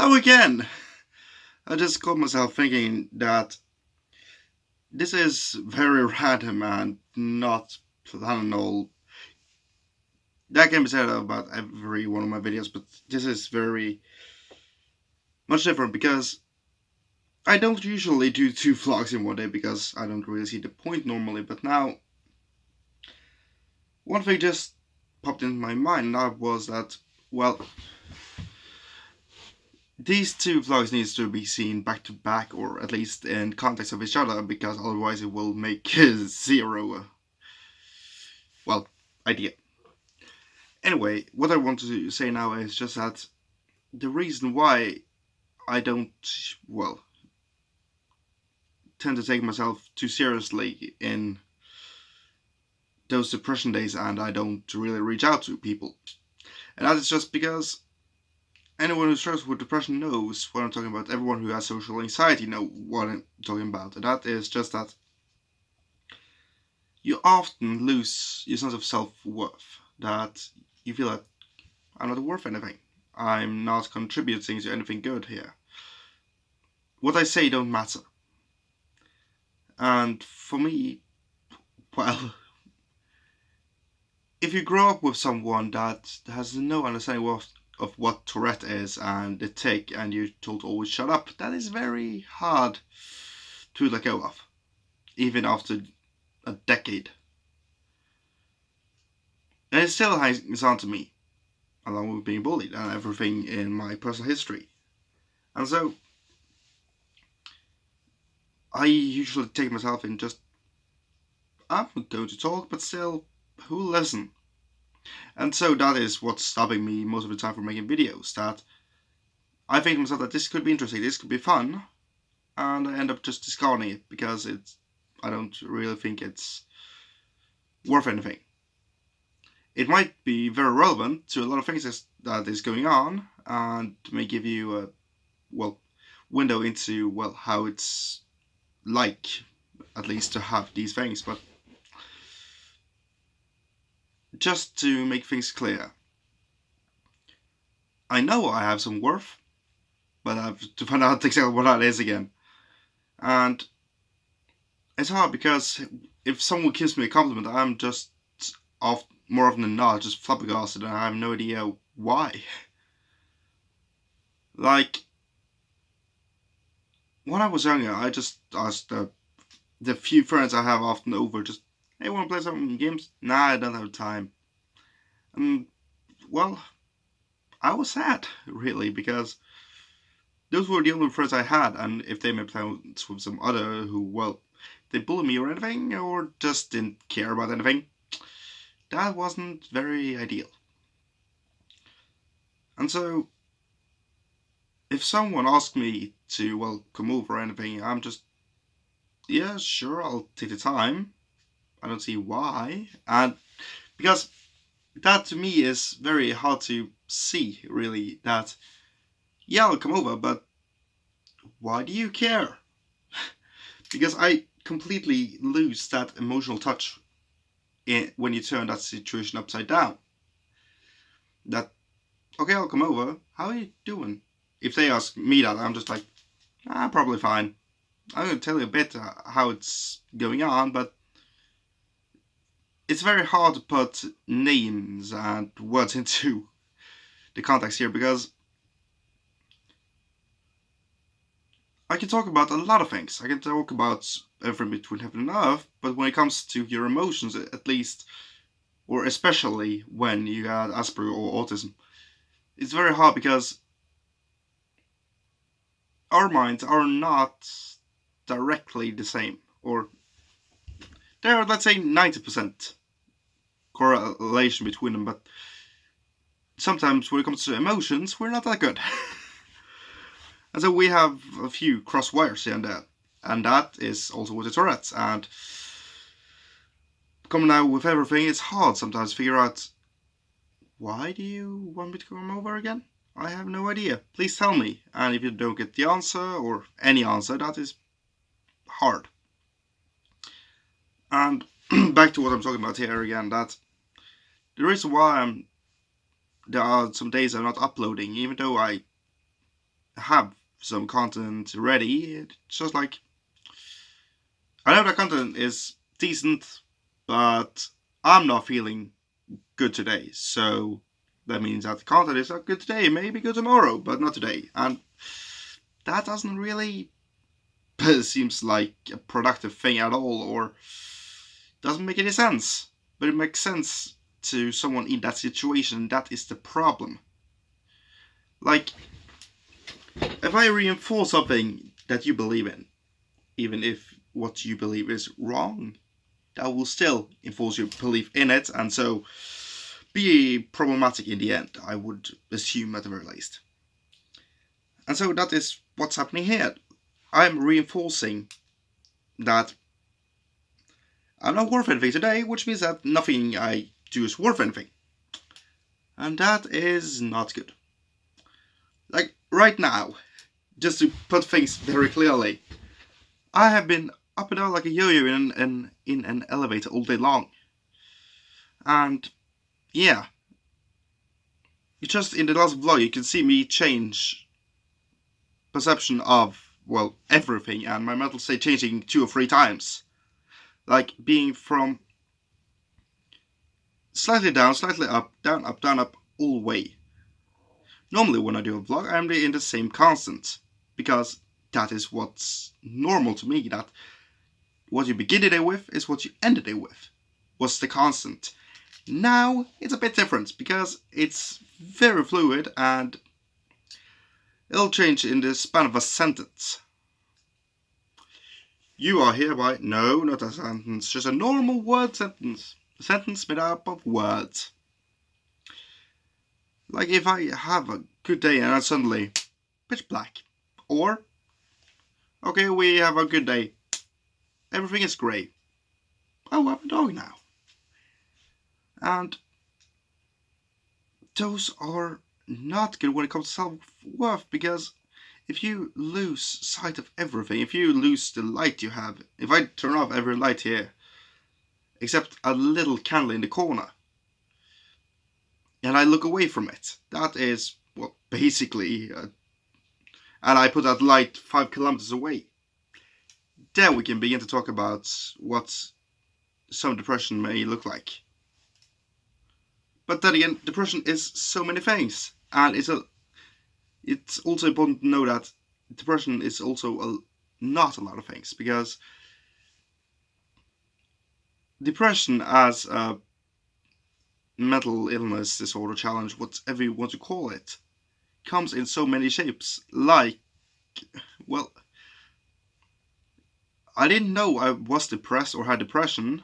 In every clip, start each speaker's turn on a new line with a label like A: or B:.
A: Hello again! I just caught myself thinking that this is very random and not planned. That can be said about every one of my videos, but this is very much different because I don't usually do two vlogs in one day because I don't really see the point normally. But now, one thing just popped into my mind, and that was that, well, these two vlogs needs to be seen back to back, or at least in context of each other, because otherwise it will make zero, well, idea. Anyway, what I want to say now is just that the reason why I don't, well, tend to take myself too seriously in those depression days and I don't really reach out to people. And that is just because anyone who struggles with depression knows what I'm talking about. Everyone who has social anxiety knows what I'm talking about. And that is just that you often lose your sense of self-worth. That you feel like I'm not worth anything. I'm not contributing to anything good here. What I say don't matter. And for me, well, if you grow up with someone that has no understanding of what Tourette is and the tick, and you're told to always shut up, that is very hard to let go of, even after a decade. And it still hangs on to me, along with being bullied and everything in my personal history. And so, I usually take myself in just, I'm going to talk, but still, who will listen? And so that is what's stopping me most of the time from making videos. That I think to myself that this could be interesting, this could be fun, and I end up just discarding it because I don't really think it's worth anything. It might be very relevant to a lot of things that is going on, and may give you a window into how it's like, at least to have these things. But just to make things clear, I know I have some worth, but I have to find out exactly what that is again. And it's hard because if someone gives me a compliment, I'm just more often than not just flabbergasted, and I have no idea why. Like, when I was younger, I just asked the few friends I have often over, just, hey, want to play some games? Nah, I don't have time. Well, I was sad, really, because those were the only friends I had, and if they made plans with some other who, they bullied me or anything, or just didn't care about anything, that wasn't very ideal. And so, if someone asked me to, come over or anything, I'm just, yeah, sure, I'll take the time. I don't see why. And because that to me is very hard to see, really, that, yeah, I'll come over, but why do you care? Because I completely lose that emotional touch when you turn that situation upside down. That, okay, I'll come over. How are you doing? If they ask me that, I'm just like, probably fine. I'm going to tell you a bit how it's going on, but it's very hard to put names and words into the context here because I can talk about a lot of things. I can talk about everything between heaven and earth, but when it comes to your emotions, at least, or especially when you got Asperger or autism, it's very hard because our minds are not directly the same, or there are, let's say, 90% correlation between them, but sometimes when it comes to emotions, we're not that good. And so we have a few cross wires here and there, and that is also with the Tourette's. And coming out with everything, it's hard sometimes to figure out, why do you want me to come over again? I have no idea. Please tell me. And if you don't get the answer, or any answer, that is hard. And back to what I'm talking about here again, that the reason why there are some days I'm not uploading, even though I have some content ready. It's just like, I know the content is decent, but I'm not feeling good today. So that means that the content is not good today. Maybe good tomorrow, but not today. And that doesn't really seems like a productive thing at all, or doesn't make any sense. But it makes sense to someone in that situation. That is the problem. Like, if I reinforce something that you believe in, even if what you believe is wrong, that will still enforce your belief in it, and so be problematic in the end, I would assume at the very least. And so that is what's happening here. I'm reinforcing that I'm not worth anything today, which means that nothing I do is worth anything. And that is not good. Like, right now, just to put things very clearly, I have been up and down like a yo-yo in an elevator all day long. And yeah, just in the last vlog you can see me change perception of, well, everything, and my mental state changing 2 or 3 times. Like being from slightly down, slightly up, down, up, all the way. Normally when I do a vlog I'm in the same constant, because that is what's normal to me, that what you begin the day with is what you end the day with. What's the constant? Now it's a bit different, because it's very fluid and it'll change in the span of a sentence. You are hereby... No, not a sentence, just a normal word sentence. A sentence made up of words. Like if I have a good day and then suddenly pitch black. Or, okay, we have a good day. Everything is grey. Oh, I have a dog now. And those are not good when it comes to self-worth, because if you lose sight of everything, if you lose the light you have, if I turn off every light here, except a little candle in the corner, and I look away from it, that is, well, basically, and I put that light 5 kilometers away, then we can begin to talk about what some depression may look like. But then again, depression is so many things, and it's also important to know that depression is also not a lot of things, because depression as a mental illness, disorder, challenge, whatever you want to call it, comes in so many shapes. Like, well, I didn't know I was depressed or had depression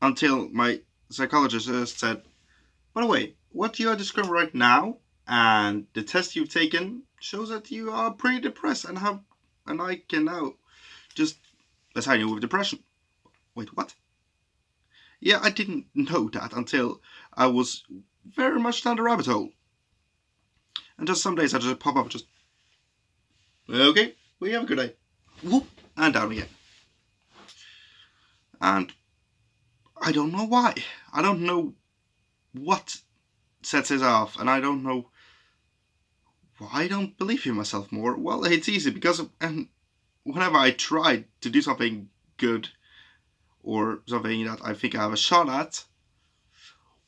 A: until my psychologist said, by the way, what you are describing right now and the test you've taken shows that you are pretty depressed and I can now just assign you with depression. Wait, what? Yeah, I didn't know that until I was very much down the rabbit hole. And just some days I just pop up and just, okay, we have a good day. Whoop, and down again. And I don't know why. I don't know what sets it off, and I don't know why I don't believe in myself more. Well, it's easy, because whenever I try to do something good, or something that I think I have a shot at,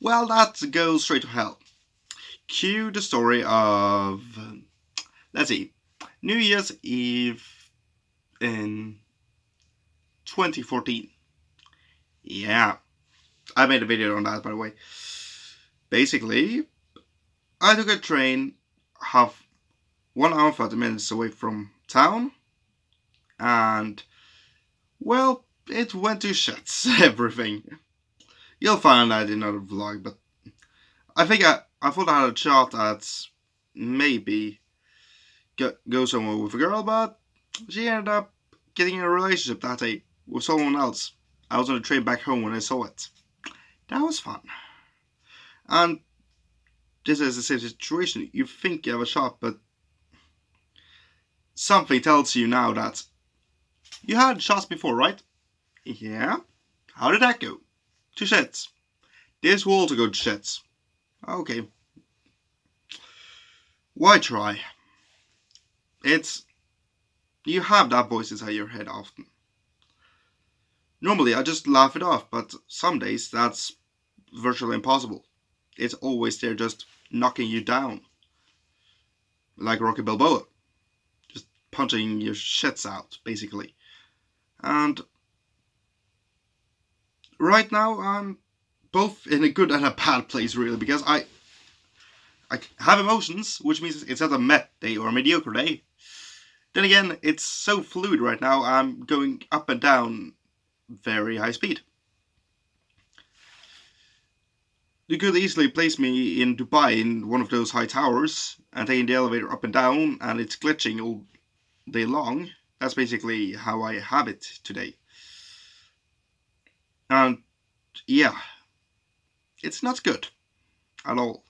A: well, that goes straight to hell. Cue the story of, let's see, New Year's Eve in 2014. Yeah, I made a video on that, by the way. Basically, I took a train half 1 hour 30 minutes away from town, and, well, it went to shit, everything. You'll find that in another vlog, but I think I thought I had a shot at maybe go somewhere with a girl, but she ended up getting in a relationship that day with someone else. I was on the train back home when I saw it. That was fun. And this is the same situation. You think you have a shot, but something tells you now that you had shots before, right? Yeah. How did that go? To shits. This will also go to shits. Okay. Why try? It's you have that voice inside your head often. Normally, I just laugh it off, but some days that's virtually impossible. It's always there, just knocking you down, like Rocky Balboa, just punching your shits out, basically. And right now, I'm both in a good and a bad place, really, because I have emotions, which means it's not a meh day or a mediocre day. Then again, it's so fluid right now, I'm going up and down very high speed. You could easily place me in Dubai in one of those high towers and taking the elevator up and down and it's glitching all day long. That's basically how I have it today. And yeah, it's not good at all.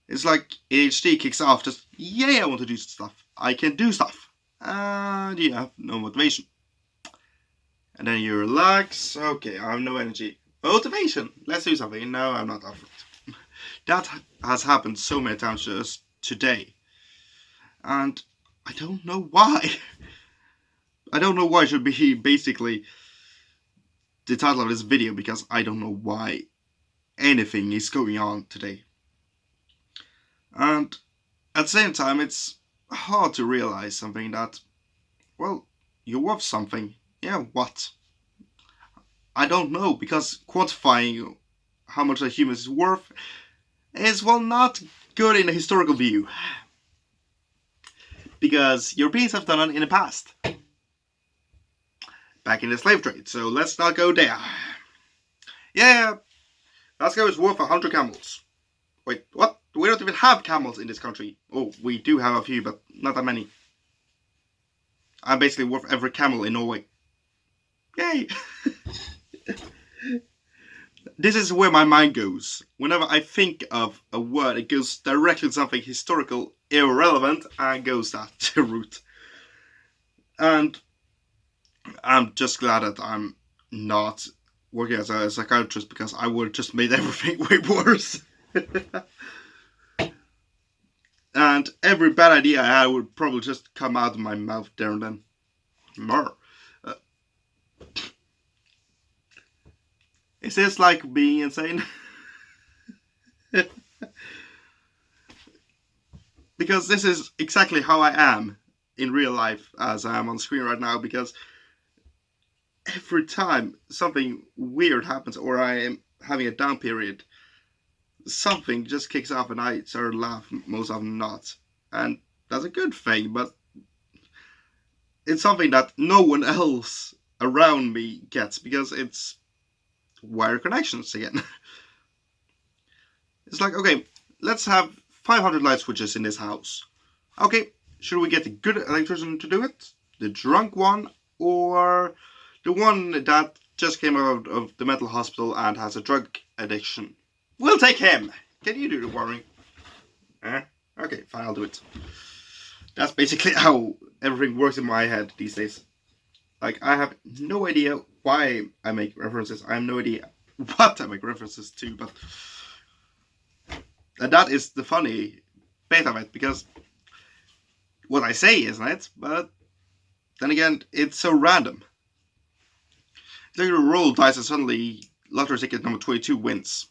A: It's like ADHD kicks off, just, yeah, I want to do stuff. I can do stuff. And you have no motivation. And then you relax. Okay, I have no energy. Motivation. Let's do something. No, I'm not up for it. That has happened so many times just today. And I don't know why. I don't know why it should be basically the title of this video, because I don't know why anything is going on today. And at the same time, it's hard to realize something that, well, you're worth something. Yeah, what? I don't know, because quantifying how much a human is worth is, well, not good in a historical view. Because Europeans have done it in the past. Back in the slave trade, so let's not go there. Yeah, Glasgow is worth 100 camels. Wait, what? We don't even have camels in this country. Oh, we do have a few, but not that many. I'm basically worth every camel in Norway. Yay! This is where my mind goes. Whenever I think of a word, it goes directly to something historical, irrelevant, and goes that route. And I'm just glad that I'm not working as a psychiatrist, because I would have just made everything way worse. And every bad idea I had would probably just come out of my mouth there and then. More. Is this like being insane? Because this is exactly how I am in real life as I am on screen right now, because every time something weird happens or I am having a down period, something just kicks off and I start to laugh, most often not. And that's a good thing, but it's something that no one else around me gets, because it's wire connections again. It's like, okay, let's have 500 light switches in this house. Okay, should we get the good electrician to do it? The drunk one? Or the one that just came out of the mental hospital and has a drug addiction? We'll take him. Can you do the wiring? Okay, fine, I'll do it. That's basically how everything works in my head these days. Like, I have no idea why I make references. I have no idea what I make references to, but that is the funny bit of it, because what I say, isn't it? But then again, it's so random. It's like a roll dice and suddenly lottery ticket number 22 wins.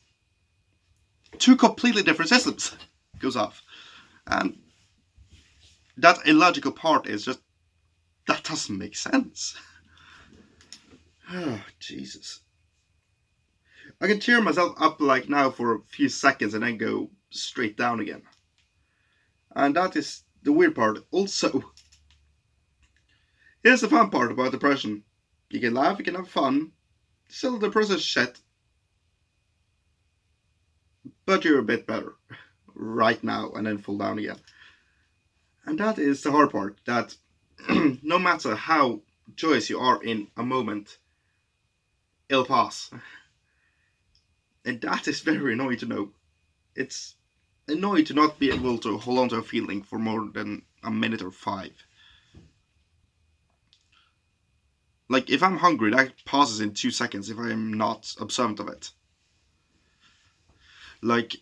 A: Two completely different systems goes off. And that illogical part is just, that doesn't make sense. Oh, Jesus. I can cheer myself up like now for a few seconds and then go straight down again. And that is the weird part. Also, here's the fun part about depression. You can laugh, you can have fun. Still, the process shit. But you're a bit better right now and then fall down again. And that is the hard part, that no matter how joyous you are in a moment, it'll pass. And that is very annoying to know. It's annoying to not be able to hold on to a feeling for more than a minute or 5. Like, if I'm hungry, that passes in 2 seconds if I am not observant of it. Like,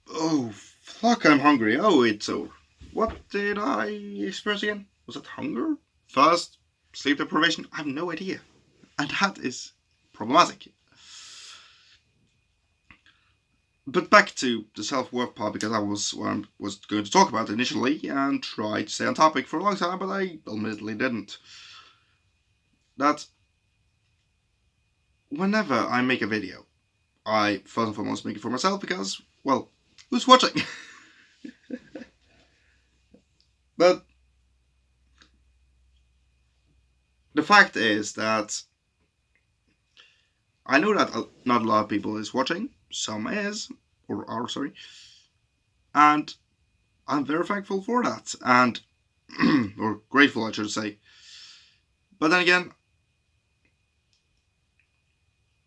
A: oh, fuck, I'm hungry. Oh, it's over. What did I experience again? Was it hunger? Thirst? Sleep deprivation? I have no idea. And that is problematic. But back to the self-worth part, because that was what I was going to talk about initially and try to stay on topic for a long time, but I admittedly didn't. That whenever I make a video, I first and foremost make it for myself because, well, who's watching? But the fact is that I know that not a lot of people is watching. Some is, or are, sorry. And I'm very thankful for that. And, or grateful, I should say. But then again,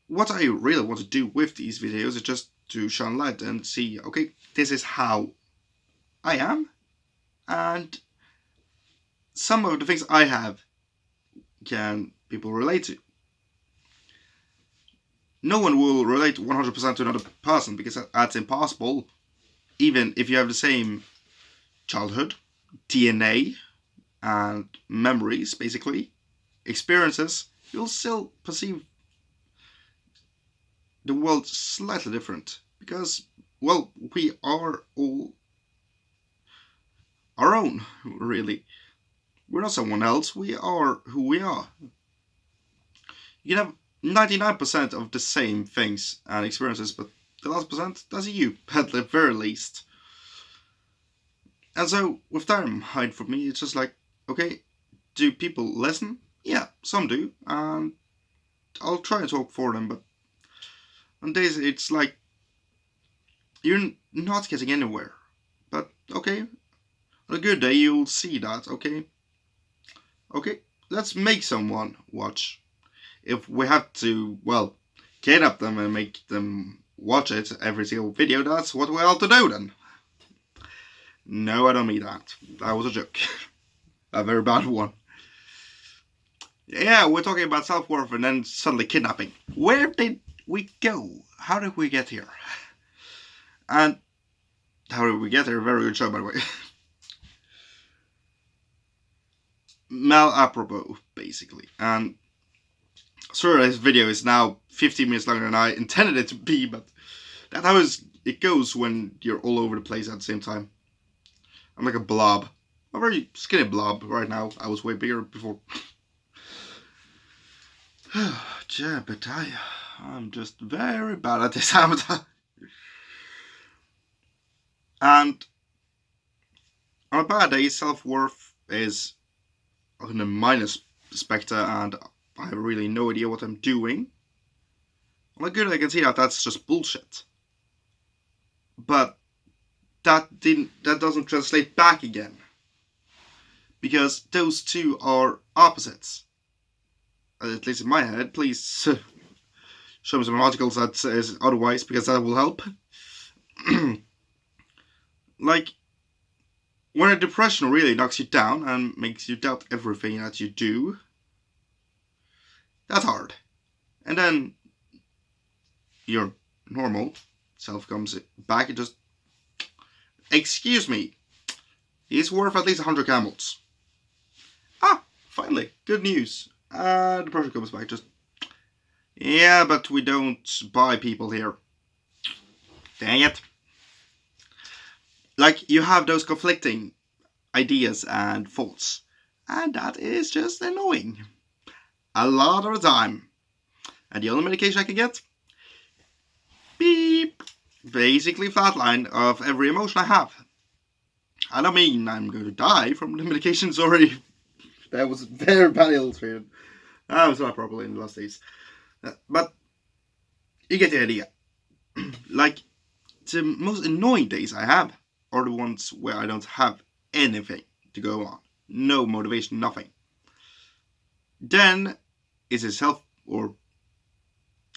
A: what I really want to do with these videos is just to shine light and see, okay, this is how I am. And some of the things I have can people relate to. No one will relate 100% to another person because that's impossible. Even if you have the same childhood, DNA, and memories, basically, experiences, you'll still perceive the world slightly different. Because, well, we are all our own, really. We're not someone else, we are who we are. You can have 99% of the same things and experiences, but the last percent, that's you, at the very least. And so, with that in mind for me, it's just like, okay, do people listen? Yeah, some do, and I'll try and talk for them, but on days it's like, you're not getting anywhere. But, okay, on a good day you'll see that, okay, let's make someone watch. If we have to, well, kidnap them and make them watch it every single video, that's what we have to do then. No, I don't mean that. That was a joke. A very bad one. Yeah, we're talking about self-worth and then suddenly kidnapping. Where did we go? How did we get here? And how did we get here? Very good show, by the way. Malapropos, basically. And sorry, this video is now 15 minutes longer than I intended it to be, but that's how it goes when you're all over the place at the same time. I'm like a blob. A very skinny blob right now. I was way bigger before. Yeah, but I'm just very bad at this time of time. And on a bad day, self-worth is on the minus spectre, and I have really no idea what I'm doing. On a good day, I can see that that's just bullshit. But that doesn't translate back again. Because those two are opposites. At least in my head. Please show me some articles that says otherwise, because that will help. Like, when a depression really knocks you down and makes you doubt everything that you do, that's hard. And then your normal self comes back and just, excuse me, he's worth at least 100 camels. Ah, finally, good news. The person comes back, just, yeah, but we don't buy people here. Dang it. Like, you have those conflicting ideas and thoughts, and that is just annoying. A lot of the time. And the only medication I can get? Beep. Basically flatline of every emotion I have. I don't mean I'm going to die from the medications already. That was very bad illustrated. I was not properly in the last days. But you get the idea. Like, the most annoying days I have are the ones where I don't have anything to go on. No motivation, nothing. Then is it self or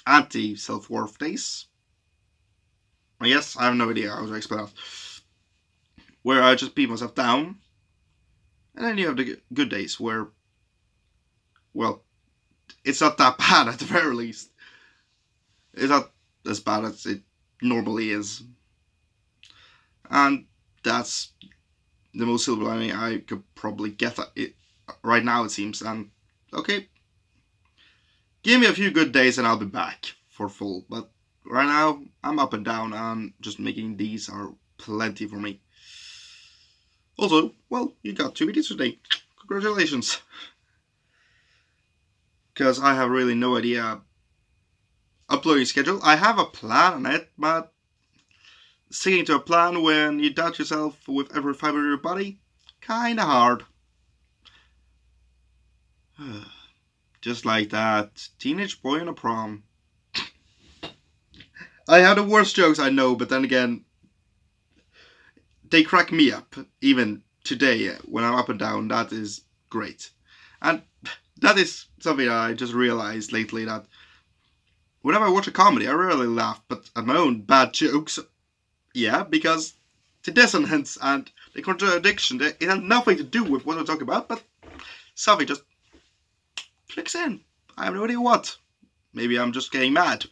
A: anti-self-worth days. I guess I have no idea how to explain that. Where I just beat myself down. And then you have the good days where, well, it's not that bad at the very least. It's not as bad as it normally is. And that's the most silver lining I could probably get at it right now, it seems. And okay, give me a few good days and I'll be back for full. But right now, I'm up and down, and just making these are plenty for me. Also, well, you got 2 videos today. Congratulations. Because I have really no idea uploading schedule. I have a plan on it, but sticking to a plan when you doubt yourself with every fiber of your body, kinda hard. Just like that teenage boy on a prom. I have the worst jokes, I know, but then again, they crack me up. Even today, when I'm up and down, that is great. And that is something I just realized lately, that whenever I watch a comedy, I rarely laugh, but at my own bad jokes, yeah, because the dissonance and the contradiction, it had nothing to do with what I'm talking about, but something just clicks in. I have no idea what. Maybe I'm just getting mad.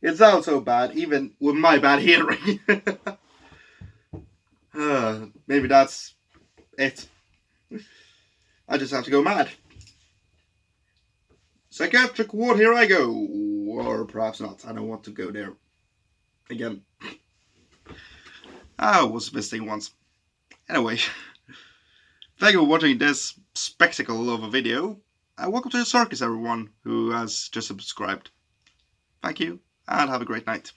A: It sounds so bad, even with my bad hearing. Maybe that's it. I just have to go mad. Psychiatric ward, here I go. Or perhaps not. I don't want to go there again. I was visiting once. Anyway, thank you for watching this spectacle of a video. And welcome to the circus, everyone who has just subscribed. Thank you, and have a great night.